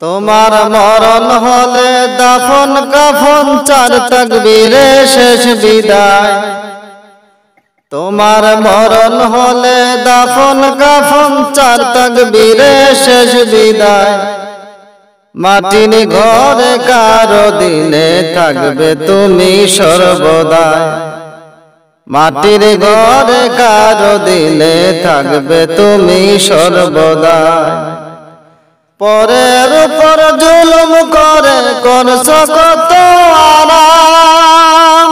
তোমার মরণ হলে দাফন কাফন চার তাকবীরে শেষ বিদায়। তোমার মরণ হলে দাফন কাফন চার তাকবীরে শেষ বিদায়। মাটির ঘরে কারো দিনে থাকবে তুমি সর্বদাই। মাটির ঘরে কারো দিনে থাকবে তুমি সর্বদাই। পরের উপর জুলুম করে করছো কত আরাম।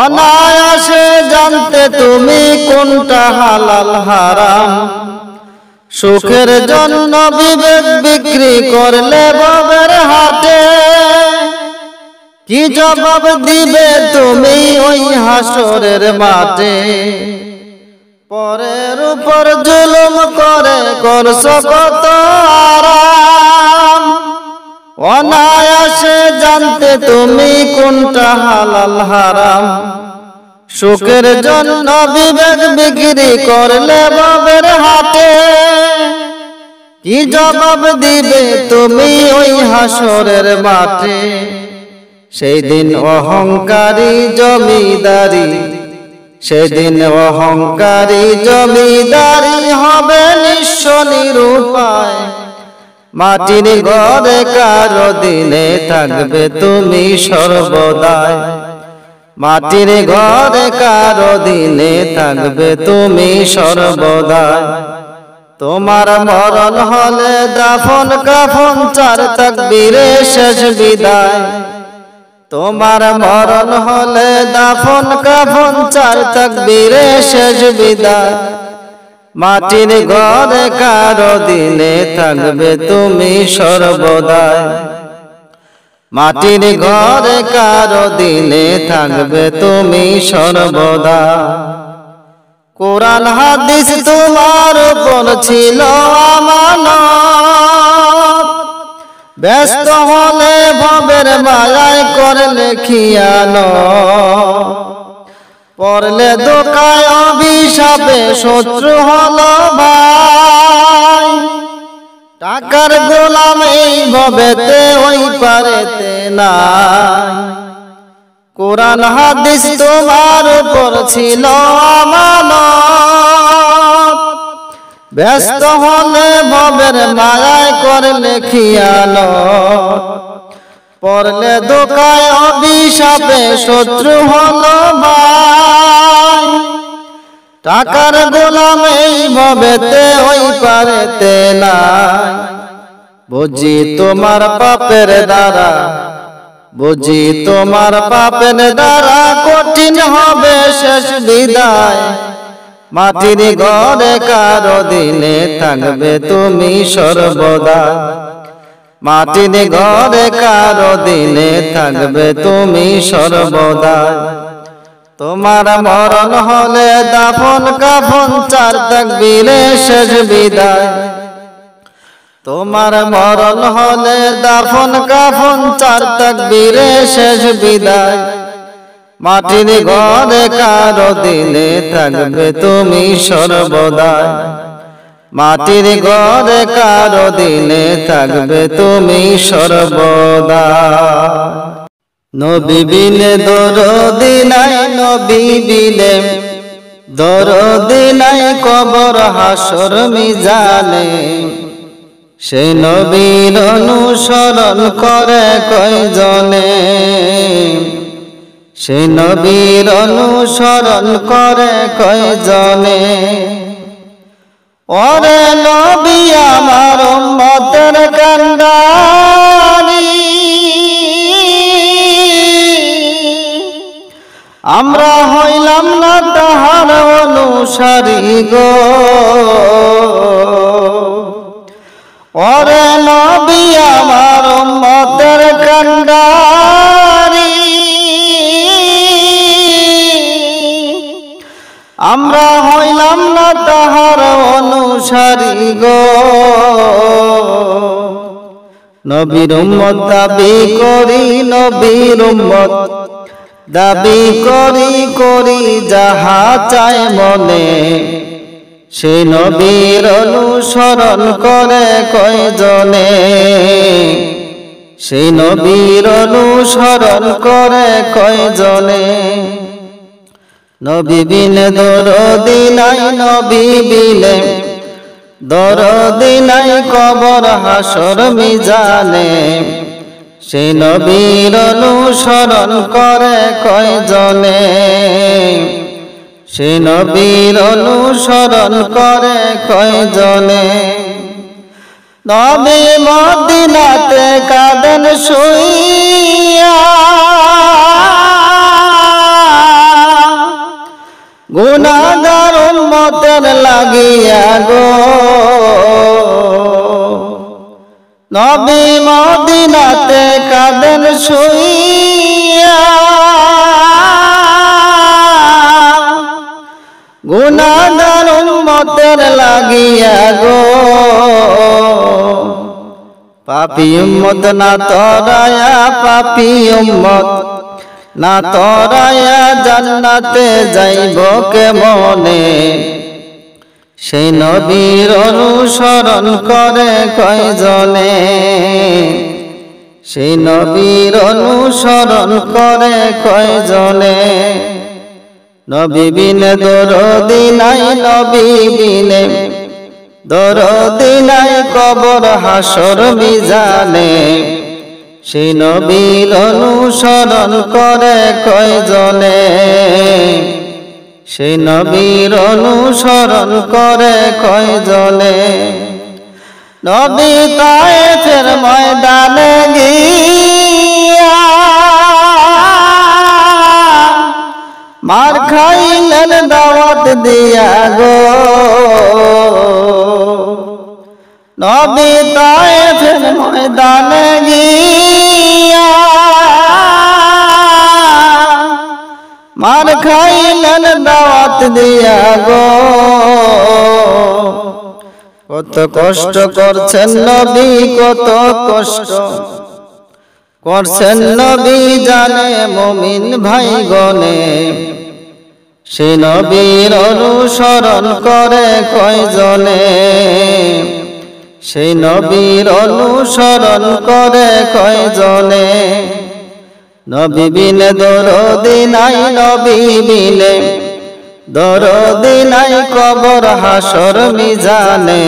অনায়াসে জানতে তুমি কোনটা হালাল হারাম। সুখের জন্য বিবেক বিক্রি করলে ভবের হাটে। কি জবাব দিবে তুমি ওই হাসরের মাঠে। পরের উপর জুলুম করে করছো কত আরাম। অনায়াসে জানতে তুমি কোনটা হালাল হারাম। সুখের জন্য বিবেক বিক্রি করলে ভবের হাটে। কি জবাব দিবে তুমি ওই হাসরের মাঠে। সেই দিন অহংকারী জমিদারি, সেদিন অহংকারী জমিদারি হবে নিঃস্ব নিরুপায়। মাটির ঘরে কারো দিনে থাকবে তুমি সর্বদাই। মাটির ঘরে কারো দিনে থাকবে তুমি সর্বদাই। তোমার মরণ হলে দাফন কাফন চার তাকবীরে শেষ বিদায়। তোমার মরণ হলে দাফন কাফন চার তাকবীরে শেষ বিদায়। মাটির ঘরে কারো দিনে থাকবে তুমি সর্বদাই। মাটির ঘরে কারো দিনে থাকবে তুমি সর্বদা। কোরআন হাদিস তোমার উপর ছিল আমানত। ব্যস্ত হলে ভবের মায়ায় করলে খিয়ানত। পড়লে দোকায় অভিশাপে শত্রু হলো ভাই। টাকার গোলাম এই ভবেতে ওই পারেতে নাই। কোরআন হাদিস তোমার উপর ছিল আমানত। ব্যস্ত হলে ভবের মায়ায় করলে খিয়ানত। পড়লে দোকায় অভিশাপে শত্রু হলো ভাই। টাকার গোলাম এই ভবেতে ওই পারেতে নাই। বুঝি তোমার পাপের দ্বারা, বুঝি তোমার পাপের দ্বারা কঠিন হবে শেষ বিদায়। মাটির ঘরে কারো দিনে থাকবে তুমি সর্বদা। মাটির ঘরে কারো দিনে থাকবে তুমি সর্বদা। তোমার মরণ হলে দাফন কাফন চার তাকবীরে শেষ বিদায়। তোমার মরণ হলে দাফন কাফন চার তাকবীরে শেষ বিদায়। মাটির ঘরে কারো দিনে থাকবে তুমি সর্বদা। মাটির ঘরে কারো দিনে থাকবে তুমি সর্বদা। নবী বিনে দরদি নাই, নবী বিনে দরদি নাই কবর হাসর মিজানে। সেই নবীর অনুসরণ করে কয়জনে। সেই নবীর অনুসরণ করে কয়জনে। ওরে নবী আমার উম্মতের কান্ডারি। আমরা হইলাম না তাহার অনুসারী গো। ওরে নবী আমার উম্মতের কান্ডারি। আমরা হইলাম না তাহার অনুসারী গো। নবীর উম্মত দাবি করি, নবীর উম্মত দাবি করি করি যাহা চায় মনে। সেই নবীর অনুসরণ করে কয়জনে সেই নবীর অনুসরণ করে কয়জনে নবী বিনে দরদি নাই নবী বিনে দরদি নাই কবর হাসর মিজানে সেই নবীর অনুসরণ করে কয়জনে সেই নবীর অনুসরণ করে কয়জনে নবী মদিনাতে কাঁদেন শুইয়া গুনাহগার উম্মতের লাগিয়া গো নবী মদিনাতে কাঁদেন শুইয়া গুনাহগার উম্মতের লাগিয়া গো পাপী উম্মত না তরায়া পাপী উম্মত না তরায়া জান্নাতে যাইব কেমনে সেই নবীর অনুসরণ করে কয়জনে সেই নবীর অনুসরণ করে কয়জনে নবী বিনে দরদি নাই নবী বিনে দরদি নাই কবর হাসর মিজানে সেই নবীর অনুসরণ করে কয়জনে সেই নবীর অনুসরণ করে কয়জনে নবী তায়েফের ময়দানে গিয়া মার খাইলেন দাওয়াত দিয়া গো নবী তায়েফের ময়দানে গিয়া মার খাইলেন দাওয়াত দিয়া গো কত কষ্ট করছেন নবী কত কষ্ট করছেন নবী জানে মুমিন ভাই গনে সেই নবীর অনুসরণ করে কয়জনে সেই নবীর অনুসরণ করে কয়জনে নবী বিনে দরদি নাই নবী বিনে দরদি নাই কবর হাসর মিজানে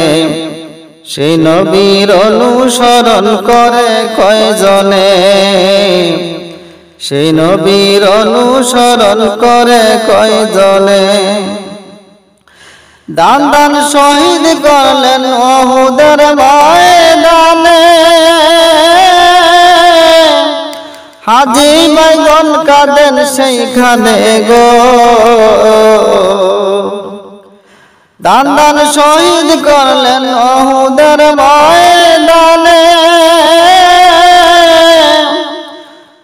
সেই নবীর অনুসরণ করে কয়জনে সেই নবীর অনুসরণ করে কয়জনে দান দান শহীদ করলেন উহুদের ময়দানে হাজী ভাইগণ কাঁদেন সেইখানে গো দান দান শহীদ করলেন উহুদের ময়দানে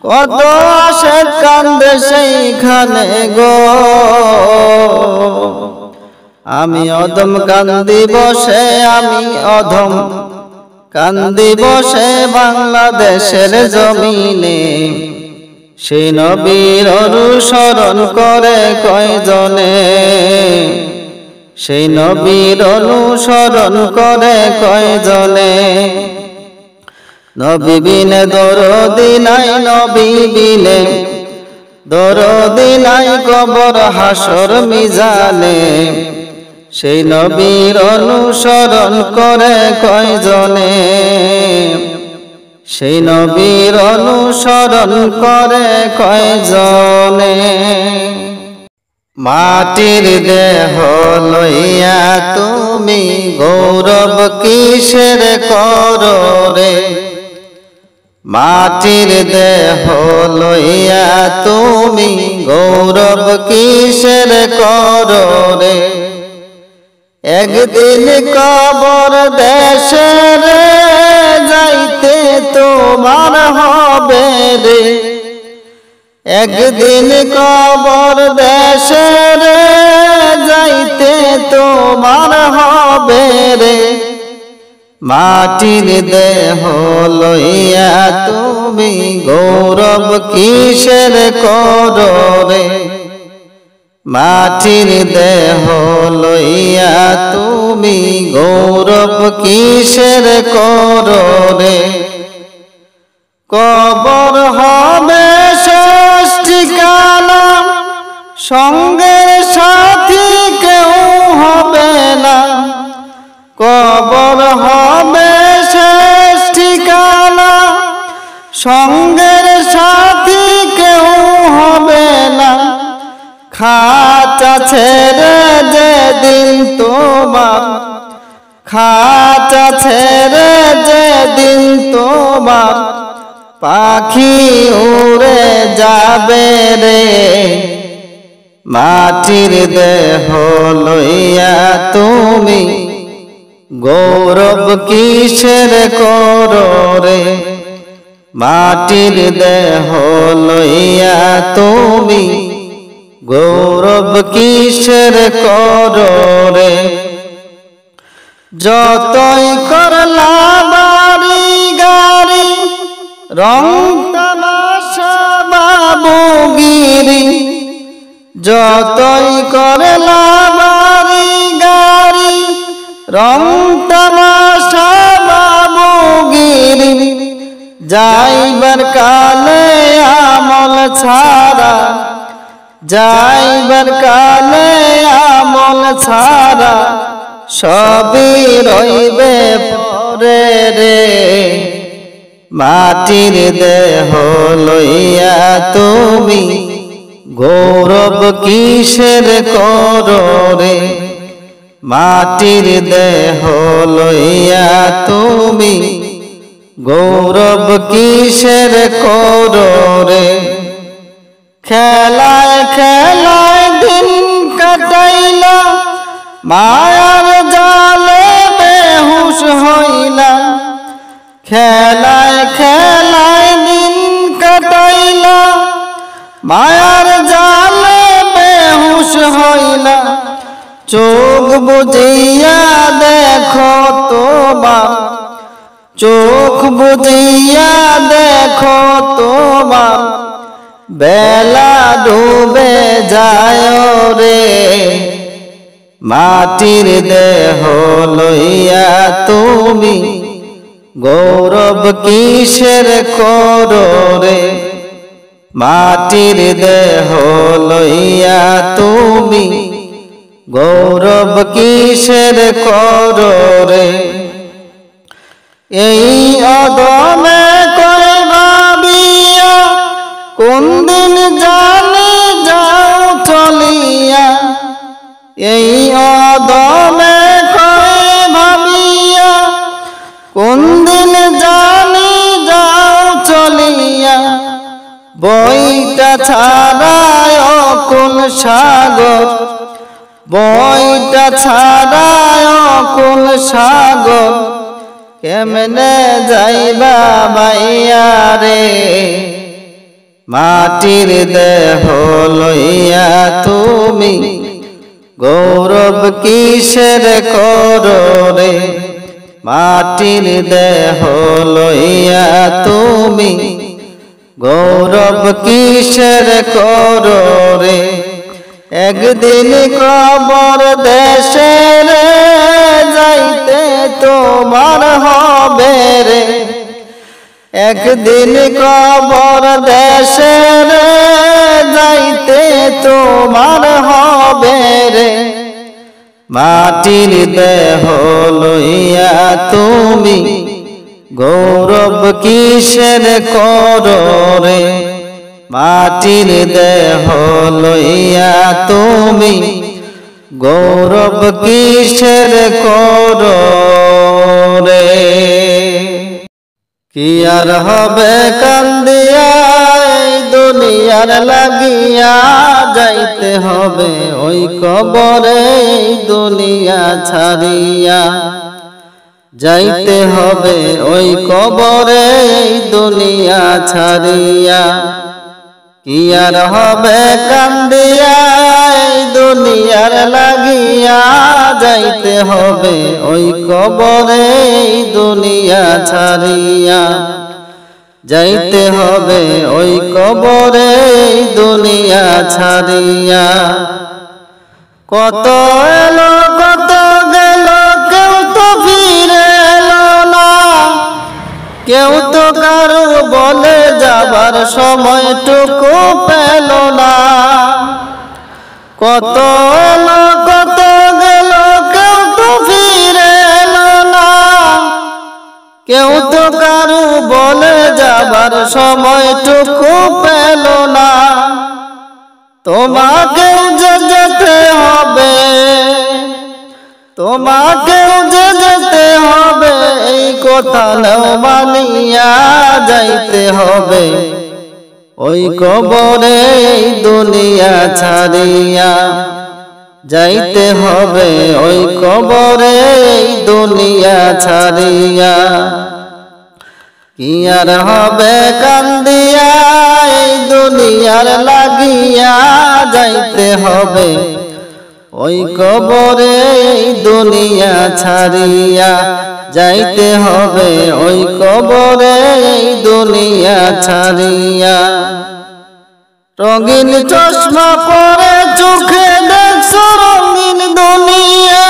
কত আশেক কান্দে সেইখানে গো আমি অধম কান্দি বসে আমি অধম কান্দি বসে বাংলাদেশের জমিনে সেই নবীর অনুসরণ করে কয়জনে সেই নবীর অনুসরণ করে কয়জনে নবী বিনে দরদি নাই নবী বিনে দরদি নাই কবর হাসর মিজানে সেই নবীর অনুসরণ করে কয়জনে সেই নবীর অনুসরণ করে কয়জনে মাটির দেহ লইয়া তুমি গৌরব কিসের করো রে মাটির দেহ লইয়া তুমি গৌরব কিসের করো রে একদিন কবর দেশের যাইতে তোমার হবে রে একদিন কবর দেশের যাইতে তোমার হবে রে মাটির দেহ লইয়া তুমি গৌরব কিসের করো রে মাটির দেহ লইয়া তুমি গৌরব কিসের করো রে। কবর হবে শেষ ঠিকানা, সঙ্গের সাথী কেউ হবে না। কবর হবে শেষ ঠিকানা, সঙ্গের সাথী কেউ হবে না। খাঁচা ছেড়ে যেদিন তোমার, খাঁচা ছেড়ে যেদিন তোমার পাখি উড়ে যাবে রে। মাটির দেহ লইয়া তুমি গৌরব কিসের করো রে। মাটির দেহ লইয়া তুমি গৌরব কিসের করো রে। যতই করলা বাড়ি গাড়ি, রং তামাশা বাবুগিরি, যতই করলা বাড়ি গাড়ি, রং তামাশা বাবুগিরি, যাইবার কালে আমল ছাড়া, যাইবার কালে আমল ছাড়া সবই রইবে পরে রে। মাটির দেহ লইয়া তুমি গৌরব কিসের করো রে। মাটির দেহ লইয়া তুমি গৌরব কিসের করো রে। খেলায় খেলায় দিন কাটাইলা, মায়ার জালে বেহুশ হইলা। খেলায় খেলায় দিন কাটাইলা, মায়ার জালে বেহুশ হইলা। চোখ বুজিয়া দেখো তোমার, চোখ বুজিয়া দেখো তোমার বেলা ডুবে যায় রে। মাটির দেহ লইয়া তুমি গৌরব কিসের করো রে। মাটির দেহ লইয়া তুমি গৌরব কিসের করো রে। এই অদমে করে ভাবিয়া কোন দিন জানি যাও চলিয়া। এই অদমে করে ভাবিয়া কোন দিন জানি যাও চলিয়া। বইটা ছাড়ায় কোন সাগর, বইটা ছাড়ায় কোন সাগর, কেমনে যাইবা বাইয়া রে। মাটির দেহ লইয়া তুমি গৌরব কিসের করো রে। মাটির দেহ লইয়া তুমি গৌরব কিসের করো রে। একদিন কবর দেশে রে যাইতে তোমার হবে রে। একদিন কবর দেশে রে যাইতে তোমার হবে রে। মাটির দেহ লইয়া তুমি গৌরব কিসের করো রে। মাটির দেহ লইয়া তুমি গৌরব কিসের করো রে। কি আর হবে কান্দিয়া এই দুনিয়ার লাগিয়া, যাইতে হবে ওই কবরে এই দুনিয়া ছাড়িয়া। যাইতে হবে ওই কবরে এই দুনিয়া ছাড়িয়া। কি আর হবে কান্দিয়া এই দুনিয়ার লাগিয়া, যাইতে হবে ওই কবরে এই দুনিয়া ছাড়িয়া। যাইতে হবে ওই কবরে এই দুনিয়া ছাড়িয়া। কত এলো কত গেল কেউ তো ফিরে এলো না, কেউ তো কারো বলে যাবার সময়টুকু পেল না। কত এলো কত গেল কেউ তো ফিরে এলো না, কেউ তো কারো বলে যাবার সময়টুকু পেল না। তোমাকেও যে যেতে হবে, তোমাকেও যে যেতে হবে, এই কথা নাও মানিয়া যাইতে হবে ওই কবরে এই দুনিয়া ছাড়িয়া। যাইতে হবে ওই কবরে এই দুনিয়া ছাড়িয়া। কি আর হবে কান্দিয়া এই দুনিয়ার লাগিয়া, যাইতে হবে ওই কবরে এই দুনিয়া ছাড়িয়া। যাইতে হবে ওই কবরে এই দুনিয়া ছাড়িয়া। রঙিন চশমা পরে চোখে দেখছো রঙিন দুনিয়া,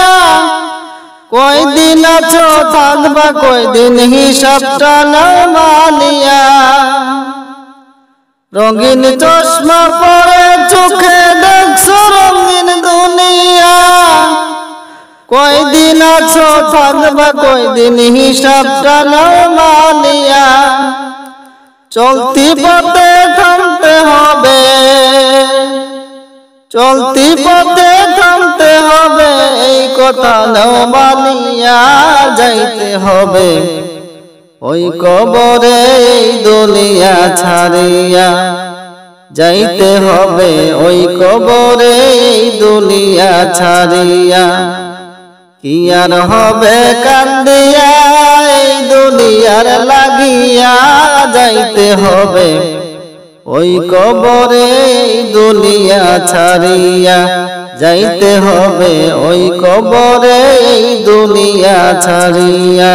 কয়দিন আছো থাকবা কয়দিন হিসাবটা নাও মানিয়া। রঙিন চশমা পরে চোখে দেখছো রঙিন দুনিয়া, কয়দিন আছো থাকবা কয়দিন হিসাবটা নাও মানিয়া। চলতি পথে থামতে হবে, চলতি পথে থামতে হবে, এই কথা নাও মানিয়া। যাইতে হবে ওই কবরে এই দুনিয়া ছাড়িয়া। যাইতে হবে ওই কবরে এই দুনিয়া ছাড়িয়া। কি আর হবে কান্দিয়া এই দুনিয়ার লাগিয়া, যাইতে হবে ওই কবরে এই দুনিয়া ছাড়িয়া। যাইতে হবে ওই কবরে এই দুনিয়া ছাড়িয়া।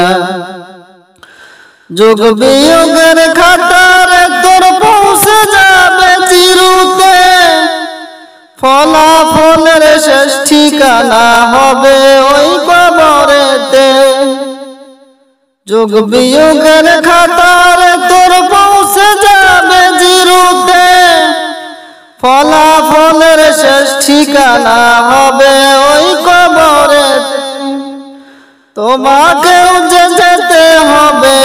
যুগ বিয়োগের খাতারে তোর পৌঁছে যাবে চিরুতে, ফলাফলের শেষ ঠিকানা হবে ওই কবরেতে। যুগ বিয়োগের খাতারে তোর পৌঁছে যাবে জিরুতে, ফলাফলের শেষ ঠিকানা হবে ওই কবরেতে। তোমাকেও যে যেতে হবে,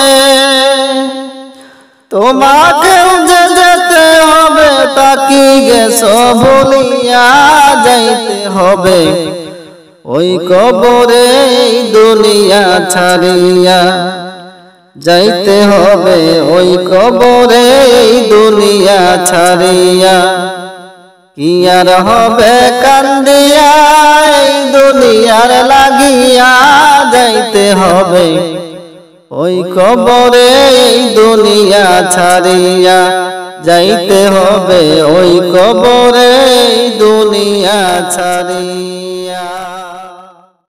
তোমাকেও যে যেতে হবে, তাকি গেছো ভুলিয়া। যাইতে হবে ওই কবরে এই দুনিয়া ছাড়িয়া। যাইতে হবে ওই কবরে এই দুনিয়া ছাড়িয়া। কি আর হবে কান্দিয়া এই দুনিয়ার লাগিয়া, যাইতে হবে ওই কবরে এই দুনিয়া ছাড়িয়া। যাইতে হবে ওই কবরে এই দুনিয়া ছাড়িয়া।